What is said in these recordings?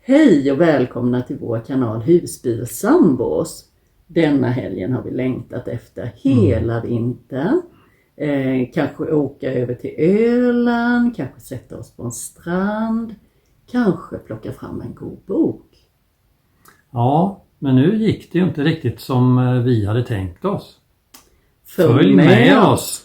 Hej och välkomna till vår kanal Husbil Sambos. Denna helgen har vi längtat efter hela vintern. Kanske åka över till Öland, kanske sätta oss på en strand, kanske plocka fram en god bok. Ja, men nu gick det ju inte riktigt som vi hade tänkt oss. Följ med oss!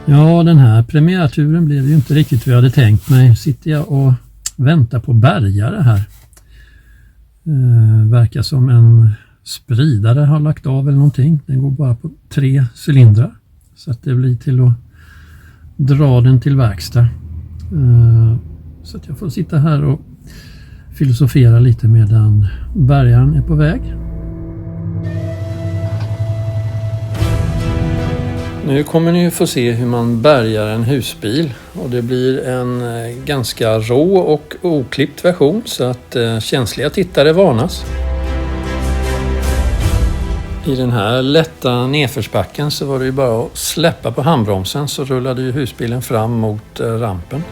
Ja, den här premiärturen blev ju inte riktigt vad jag hade tänkt mig. Sitter jag och väntar på bärgare här. Verkar som en spridare har lagt av eller någonting. Den går bara på 3 cylindrar. Så att det blir till att dra den till verkstad. Så att jag får sitta här och filosofera lite medan bärgaren är på väg. Nu kommer ni få se hur man bärgar en husbil och det blir en ganska rå och oklippt version så att känsliga tittare varnas. I den här lätta nedförsbacken så var det ju bara att släppa på handbromsen så rullade ju husbilen fram mot rampen.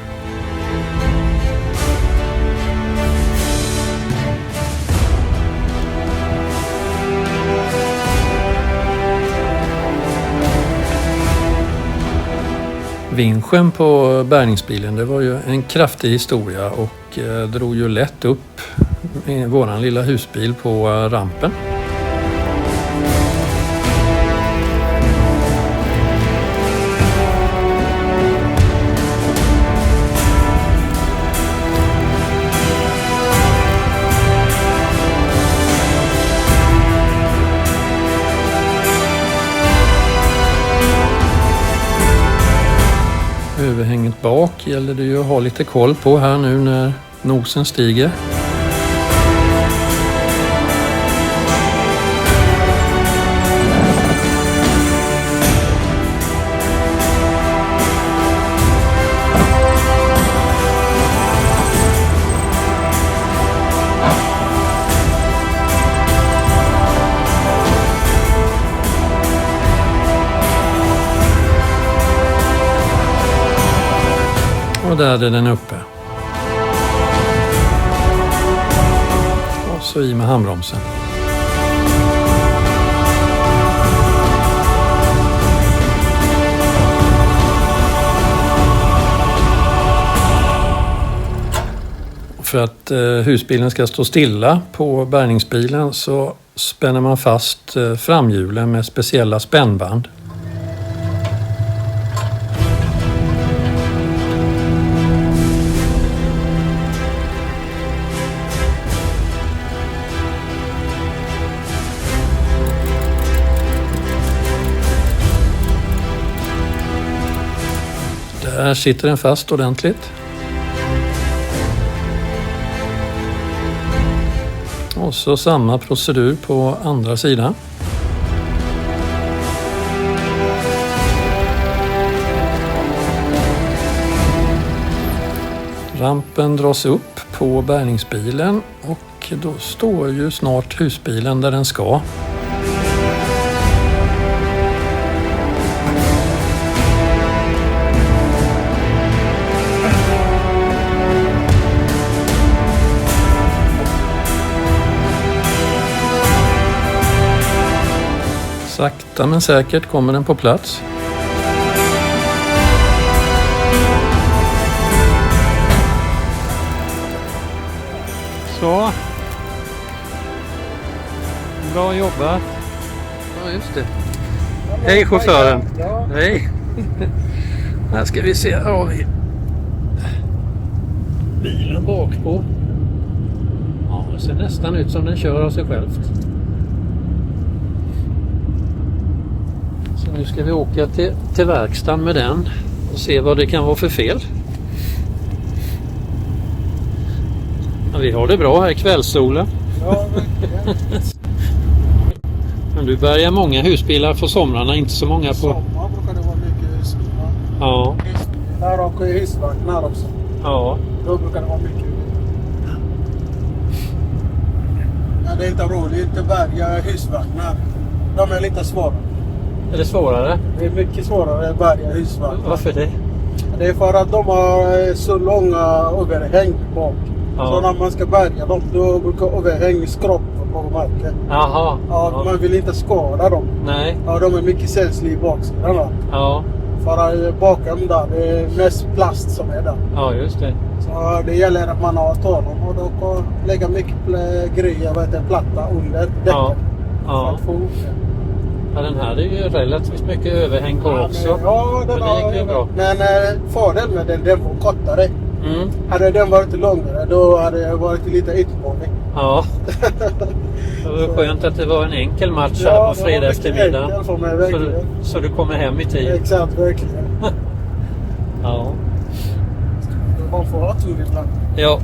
Vinschen på bärgningsbilen, det var ju en kraftig historia och drog ju lätt upp våran lilla husbil på rampen. Överhänget bak gäller det ju att ha lite koll på här nu när nosen stiger. Och där är den uppe. Och så i med handbromsen. För att husbilen ska stå stilla på bärgningsbilen så spänner man fast framhjulen med speciella spännband. Där sitter den fast ordentligt. Och så samma procedur på andra sidan. Rampen dras upp på bärgningsbilen och då står ju snart husbilen där den ska. Sakta men säkert kommer den på plats. Så. Bra jobbat. Ja, just det. Hej chauffören. Ja. Hej. Här ska vi se. Här har vi bilen bakpå. Ja, det ser nästan ut som den kör av sig självt. Så nu ska vi åka till verkstaden med den och se vad det kan vara för fel. Ja, vi har det bra här i kvällssolen. Ja, Men du bärgar många husbilar på somrarna, inte så många på... Sommar brukar det vara mycket husbilar. Ja. Husbilar och husvagnar också. Ja. Då brukar det vara mycket. Ja, det är inte roligt att bärga husvagnar. De är lite svåra. Är det svårare? Det är mycket svårare att bärga husvagnar. Varför det? Det är för att de har så långa överhäng bak. Ja. Så när man ska bärga dem, då brukar överhäng skrapa på marken. Jaha. Ja, man vill inte skada dem. Nej. Ja, de är mycket känsliga i baksidan. Ja. För bakom där, det är mest plast som är där. Ja, just det. Så det gäller att man har tålam och då kan lägga mycket grejer, platta under däcken. Ja. För Ja. att få upp det. Ja, den här är ju relativt mycket överhäng på också. Ja, den Men det gick ju bra. Men fördelen med den var kortare. Mm. Hade den varit längre, då hade det varit lite utmaning. Ja. Det var skönt att det var en enkel match Ja, här det var på fredag mycket eftermiddag. enkel för mig, verkligen. Så du kommer hem i tid. Exakt, verkligen. Ja. Man får ha tur ibland. Ja.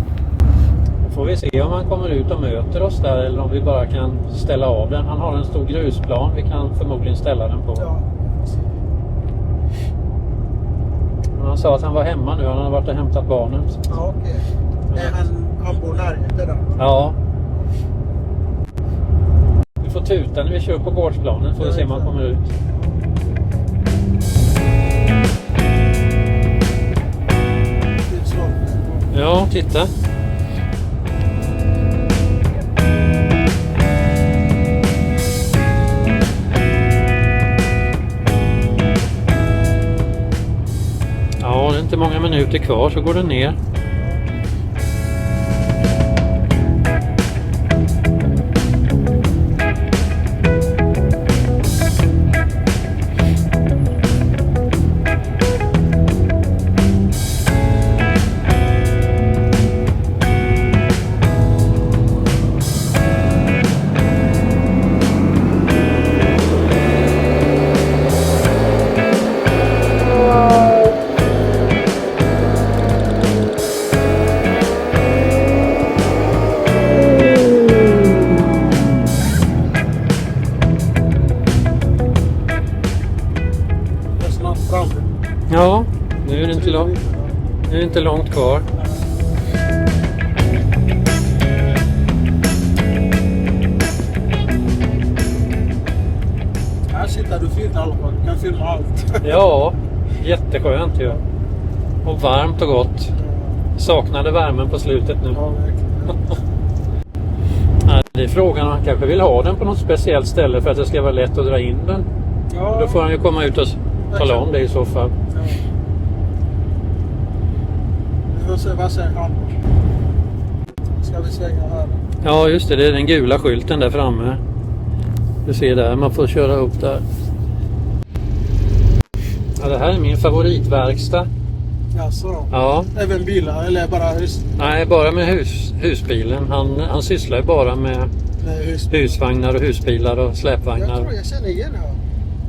Då får vi se om han kommer ut och möter oss där eller om vi bara kan ställa av den. Han har en stor grusplan vi kan förmodligen ställa den på. Ja. Men han sa att han var hemma nu. Han har varit och hämtat barnen. Ja, okej. Han bor närheten där. Ja. Vi får tuta när vi kör på gårdsplanen. Får vi se om han kommer ut. Ja, titta. Ja, det är inte många minuter kvar så går den ner. Ja, nu är det inte långt kvar. Här sitter du fint i alla fall. Du kan filma allt. Ja, jätteskönt ju. Och varmt och gott. Saknade värmen på slutet nu. Ja, verkligen. Nej, det är frågan om han kanske vill ha den på något speciellt ställe för att det ska vara lätt att dra in den. Ja. Då får han ju komma ut och tala om det i så fall. Ja. Vi får se vad säger han. Ska vi svänga här? Ja, just det. Det är den gula skylten där framme. Du ser där, man får köra upp där. Ja, det här är min favoritverkstad. Jaså? Ja. Även bilar eller bara hus? Nej, bara med husbilen. Han sysslar ju bara med husvagnar och husbilar och släpvagnar. Jag tror jag känner igen här.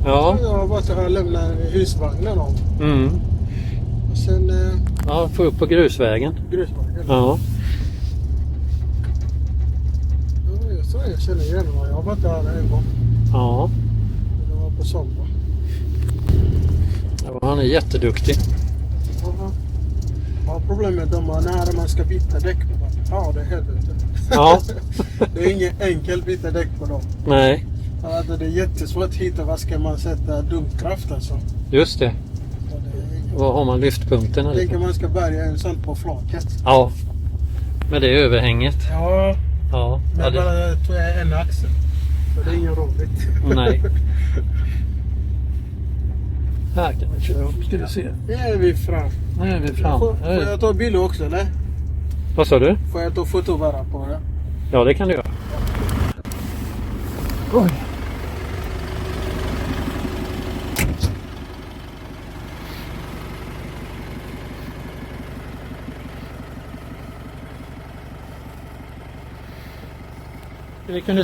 Ja. Jag har varit och lämnat husvagnen om. Mm. Och sen Ja, få upp på grusvägen. grusvagnen. Ja. Ja, jag tror jag känner igen här. Jag har varit där en gång. Ja. Det var på sommar. Ja, han är jätteduktig. Ja, problemet är när man ska byta däck på dem. Ja, det är helvete. Ja. Det är inget enkelt byta däck på dem. Nej, Alltså, det är jättesvårt att hitta vad ska man sätta dumpkraft alltså. just det. Så det är Var har man lyftpunkterna? jag tänker man ska bärga en sån på flaket. Ja, med det överhänget. Ja, Ja, men ja det, bara tog jag en axel. Så det är inget roligt. nej. Här kan vi köra upp, ska vi se. Nu är vi fram. Nu är vi fram. Får jag ta bild också eller? Vad sa du? Får jag ta foto bara på det? Ja, det kan du göra. Oj.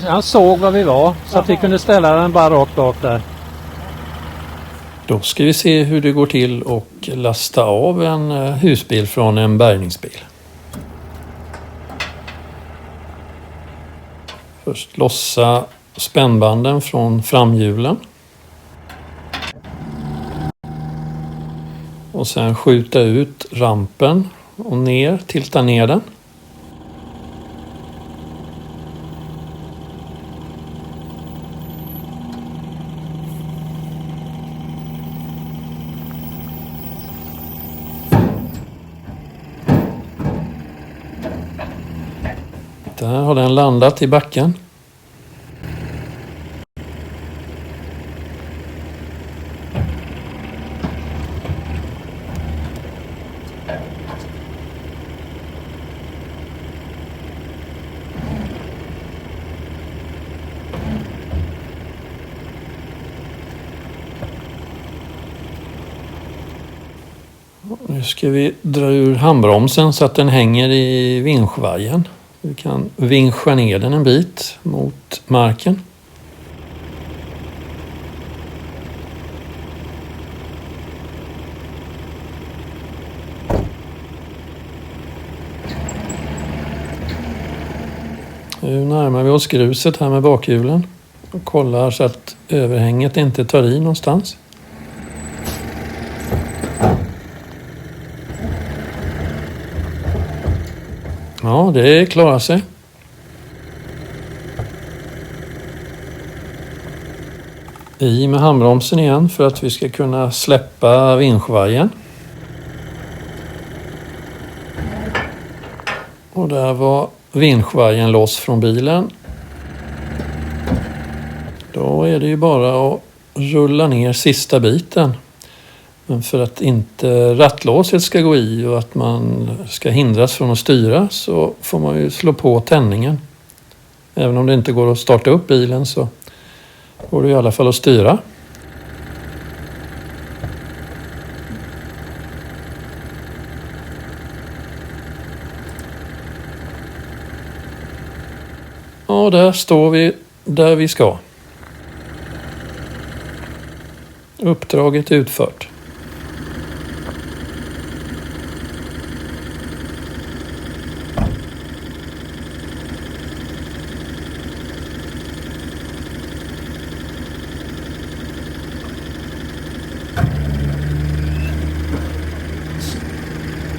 Han såg var vi var så att vi kunde ställa den bara rakt bak där. Då ska vi se hur det går till och lasta av en husbil från en bärgningsbil. Först lossa spännbanden från framhjulen. Och sen skjuta ut rampen och ner, tilta ner den. Där har den landat i backen. Nu ska vi dra ur handbromsen så att den hänger i vinschvajern. Vi kan vinscha ner den en bit mot marken. Nu närmar vi oss gruset här med bakhjulen och kollar så att överhänget inte tar i någonstans. Ja, det klarar sig. I med handbromsen igen för att vi ska kunna släppa vinschvajern. Och där var vinschvajern loss från bilen. Då är det ju bara att rulla ner sista biten. Men för att inte rattlåset ska gå i och att man ska hindras från att styra så får man ju slå på tändningen. Även om det inte går att starta upp bilen så går det i alla fall att styra. Och där står vi där vi ska. Uppdraget utfört.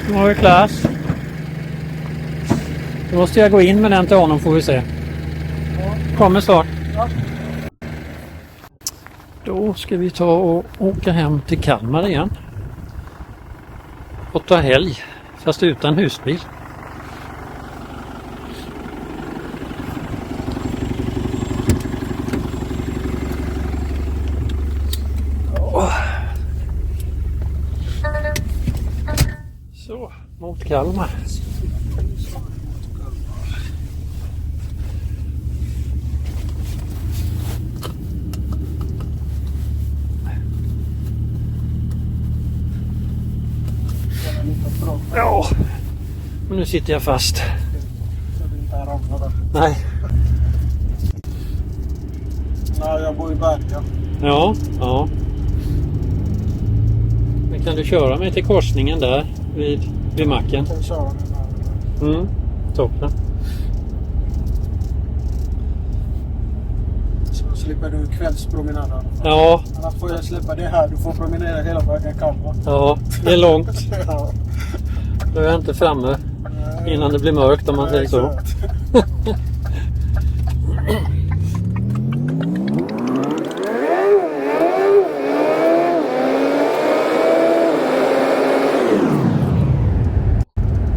Nu har vi klass. Då måste jag gå in med den till honom får vi se. Kommer snart. Då ska vi ta och åka hem till Kalmar igen. Och ta helg, fast utan husbil. Så, mot Kalmar. Ja, men nu sitter jag fast. Nej. Nej, jag bor i Berga. Ja, ja. Men kan du köra mig till korsningen där vid macken? Jag kör den här. Toppen. Så slipper du kvällspromenaden. Ja, Annars får jag släppa det här. Du får promenera hela vägen Kalmar. ja, det är långt. Ja. Då är jag inte framme innan det blir mörkt om man säger så.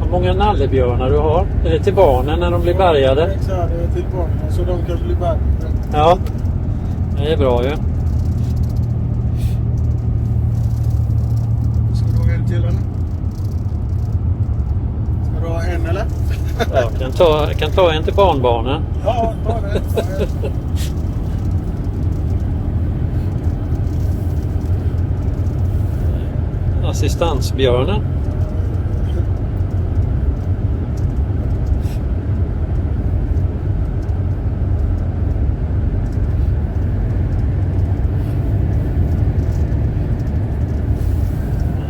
Hur många nallebjörnar du har? Är det till barnen när de blir bärgade? Exakt, det är till barnen så de kan bli bärgade. Ja, det är bra ju. Ska du ha en till eller? Ska du ha en eller? Jag kan ta en till barnbarnen. Ja, ta det. Assistansbjörnen.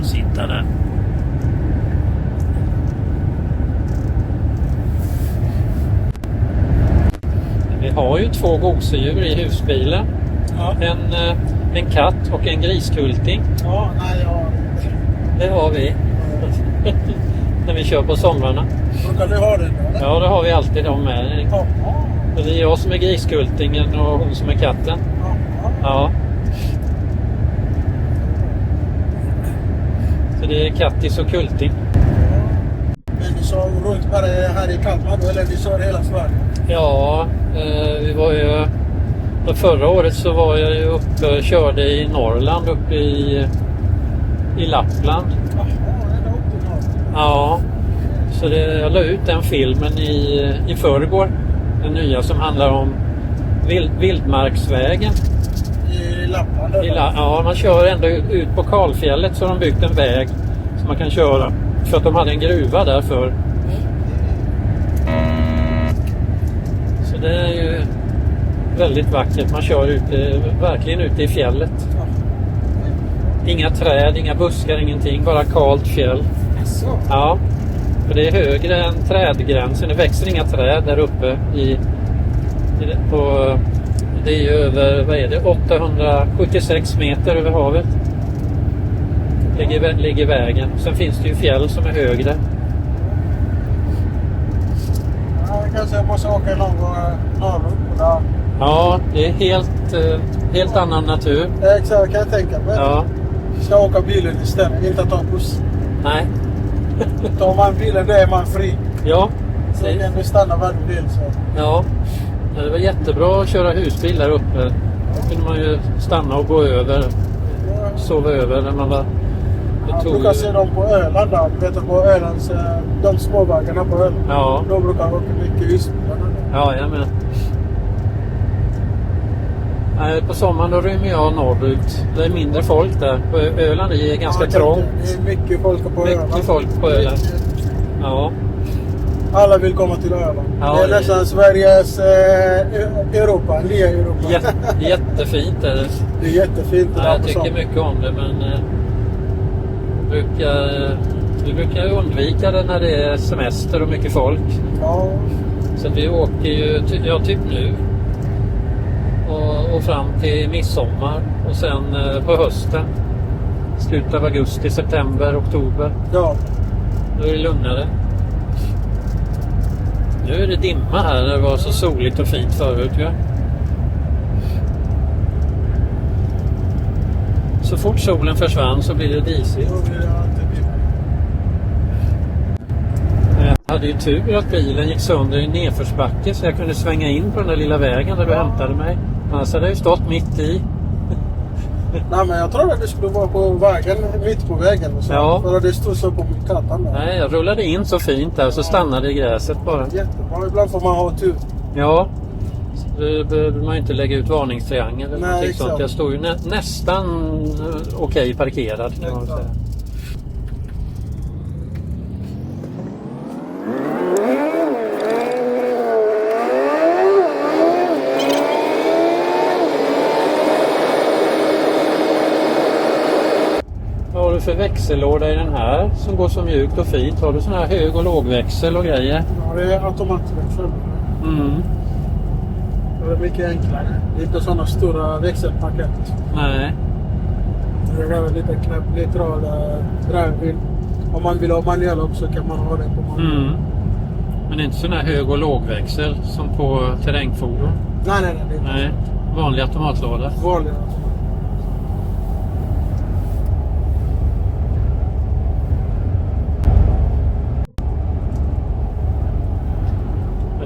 Sitta där. Vi har ju 2 gosedjur i husbilen. Ja. En katt och en griskulting. Ja, nej, ja. Det har vi. När vi kör på somrarna. Brukar du ha det då? Ja, det har vi alltid de med. Ja. Så det är jag som är griskultingen och hon som är katten. Ja. Ja. Så det är Kattis och Kulting. Men ni kör runt bara här i Kalmar då, eller ni kör hela Sverige? Ja, vi var ju... Förra året så var jag ju uppe och körde i Norrland, uppe i Lappland. Jaha, ända upp till Norrland. Ja, så jag la ut den filmen i förrgår. Den nya som handlar om Vildmarksvägen. I Lappland? Eller? Ja, man kör ändå ut på Kalfjället, så har de byggt en väg som man kan köra. För att de hade en gruva där förr. Så det är ju väldigt vackert. Man kör verkligen ute i fjället. Inga träd, inga buskar, ingenting. Bara kalt fjäll. Så. Ja, för det är högre än trädgränsen. Det växer inga träd där uppe. Det är ju över, vad är det, 876 meter över havet. Ligger vägen. Sen finns det ju fjäll som är högre. Ja, kanske jag måste åka någon gång norrut. Där. Ja, det är helt annan natur. Exakt, kan jag tänka mig. Ja, Ska åka bilen istället, inte ta buss. nej. Tar man bilen, då är man fri. Ja, Så kan du stanna var du vill. Så. ja. Det var jättebra att köra husbil där uppe. Då kunde man ju stanna och gå över. Sova över när man var... Jag brukar se dem på Öland där. Du vet på Ölands, de småvägarna på Öland. Ja. Då brukar jag åka mycket husbilar. Ja, jag med. På sommaren då rymmer jag norrut. Det är mindre folk där. På Öland är ganska trångt. Det är mycket folk på Öland. Mycket folk på Öland. Ja. Alla vill komma till Öland. Ja, det är nästan Sveriges Europa, nya Europa. Jättefint är det. Det är jättefint. Ja, jag tycker mycket om det, men vi brukar undvika det när det är semester och mycket folk. Ja. Så att vi åker ju typ nu och fram till midsommar och sen på hösten, slutet av augusti, september, oktober. Ja. Då är det lugnare. Nu är det dimma här när det var så soligt och fint förut. Ja. Så fort solen försvann så blir det disigt. Då blir det alltid dimma. Jag hade ju tur att bilen gick sönder i nedförsbacke så jag kunde svänga in på den där lilla vägen där du hämtade mig. Annars hade jag ju stått mitt i. Nej, men jag trodde att det skulle vara på vägen, mitt på vägen. Och så. Ja. För att det stod så på kartan där. Nej, jag rullade in så fint där och så stannade det i gräset bara. Jättebra, ibland får man ha tur. Ja, då behöver man inte lägga ut varningstriangel eller Nej, någonting exakt. sånt. Jag stod ju nästan okej parkerad kan man väl säga. Vad har du för växellåda i den här som går så mjukt och fint? Har du sån här hög- och lågväxel och grejer? Ja, det är automatväxel. Mm. Det är mycket enklare. Det är inte sådana stora växelpaket. Nej. Det är lite knappt neutral drivbil. Om man vill ha manuell också kan man ha det på manuell. Mm. Men det är inte sån här hög- och lågväxel som på terrängfordon? Nej. Det är inte Nej, vanlig automatlåda. vanlig automat.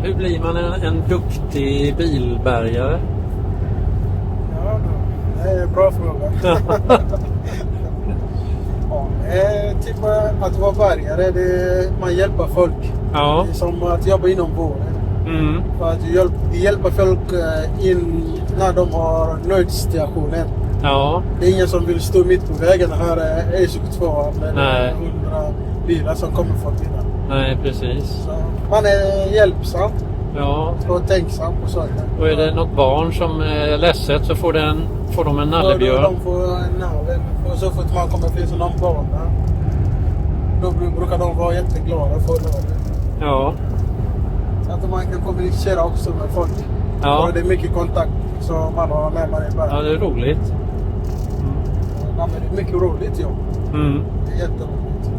Hur blir man en duktig bilbärgare? Ja, det är en bra fråga. Ja, typ att vara bärgare, man hjälper folk. Ja. Det är som att jobba inom vården. Mm. För att hjälpa folk in när de har nödstationen. Ja. Det är ingen som vill stå mitt på vägen här är E22 eller Nej. 100 bilar som kommer förbi där. Nej, precis. Så man är hjälpsam Ja. och tänksam på saker. Och är det något barn som är ledset så får de en nallebjörn. De får en navel. Och så fort man kommer finns det någon barn där. Då brukar de vara jätteglada för det. Ja. Så att man kan kommunicera också med folk. Ja. Och det är mycket kontakt som man har när man är i berg. Ja, det är roligt. Ja, men det är mycket roligt jobb. Mm. Det är jätteroligt.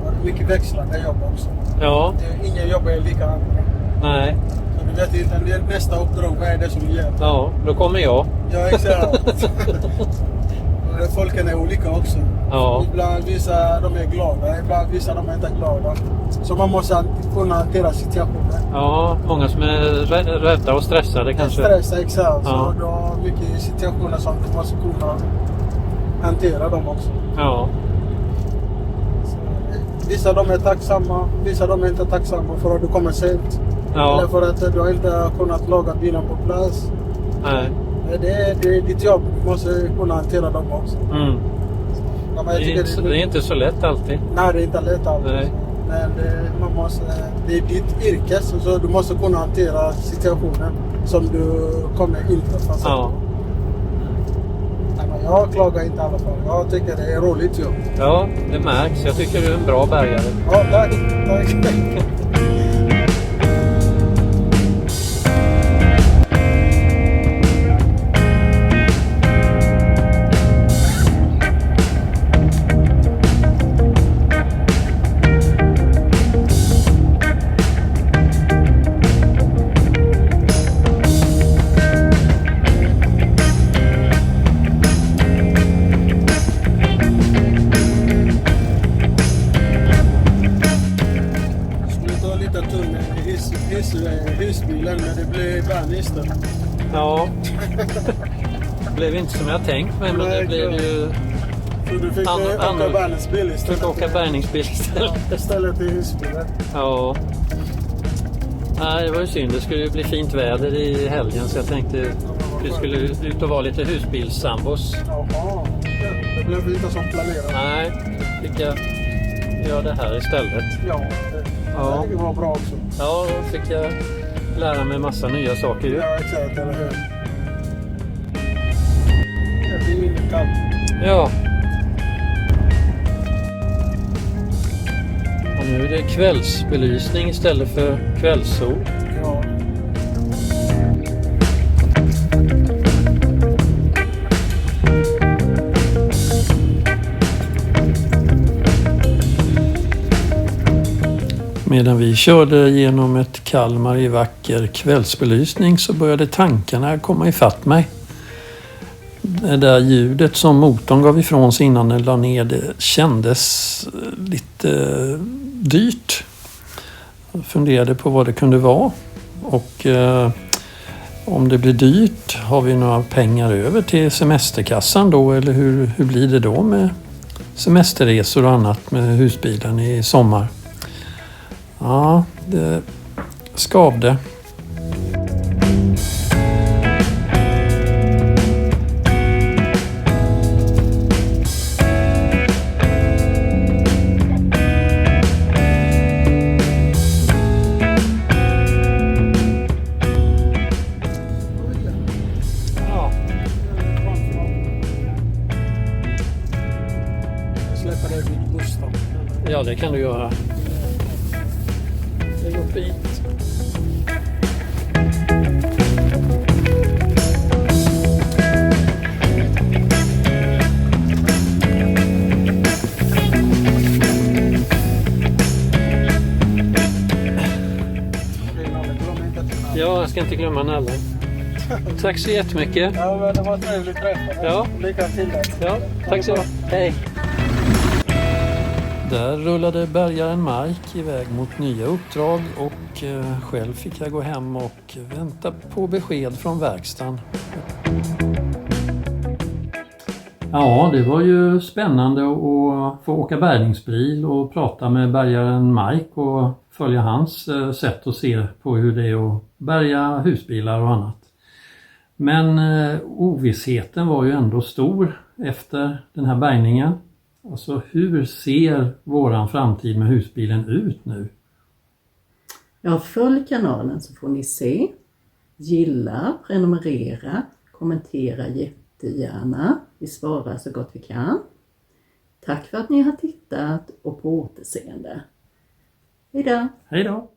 Och det är mycket växlande jobb också. Ja, Ingen jobb är lika andra. nej. Så du vet inte nästa uppdrag, vad är det som gäller? Ja, då kommer jag. Ja, exakt. Folken är olika också. Ja. Ibland vissa de är glada, ibland vissa de är inte glada. Så man måste kunna hantera situationen. Ja, många som är rädda och stressade kanske. Stressa, exakt. Ja. Så du har mycket situationer som du måste kunna hantera dem också. Ja, Så, vissa de är tacksamma, vissa de är inte tacksamma för att du kommer sent. ja, Eller för att du inte kunnat laga bilen på plats. nej. Det är ditt jobb, du måste kunna hantera dem också. Mm. Ja, men Det jag tycker är inte så lätt alltid. Nej, det är inte lätt alltid. Nej. Men det är ditt yrke, så du måste kunna hantera situationen som du kommer inträffa. Ja. Nej, men jag klagar inte i alla fall. Jag tycker det är roligt jobb. Ja, det märks. Jag tycker du är en bra bärgare. Ja, tack. Husbilen, men det blev bärnister. Ja. Det blev inte som jag tänkt mig, men det blev ju... Så du fick åka bärningsbil istället. Fick åka bärgningsbil istället. Istället till husbilen. Ja. Nej, det var ju synd. Det skulle ju bli fint väder i helgen, så jag tänkte vi skulle ut och vara lite husbilssambos. Jaha, det blev inte som planerat. Nej, fick jag göra det här istället. Ja, det var bra också. Ja, då fick jag lära mig massa nya saker ju. Ja, exakt, eller hur? Det är inget kallt. Ja. Och nu är det kvällsbelysning istället för kvällssol. Ja. Medan vi körde genom ett Kalmar i vacker kvällsbelysning så började tankarna komma ifatt mig. Det där ljudet som motorn gav ifrån sig innan den la ner, det kändes lite dyrt. Jag funderade på vad det kunde vara. Och om det blir dyrt, har vi några pengar över till semesterkassan då? Eller hur blir det då med semesterresor och annat med husbilen i sommar? Ja, det skavde. Ja. Jag släpper dig vid bussen. Ja, det kan du göra. Det går fint. Ja, jag ska inte glömma nallen. Tack så jättemycket. Ja, men det var trevligt att träffa dig. Ja. Lycka till dig. Ja, tack så mycket. Hej. Där rullade bärgaren Mike iväg mot nya uppdrag och själv fick jag gå hem och vänta på besked från verkstaden. Ja, det var ju spännande att få åka bärgningsbil och prata med bärgaren Mike och följa hans sätt att se på hur det är att bärga husbilar och annat. Men ovissheten var ju ändå stor efter den här bärgningen. Alltså hur ser våran framtid med husbilen ut nu? Ja, följ kanalen så får ni se, gilla, prenumerera, kommentera jättegärna. Vi svarar så gott vi kan. Tack för att ni har tittat och på återseende. Hej då! Hej då!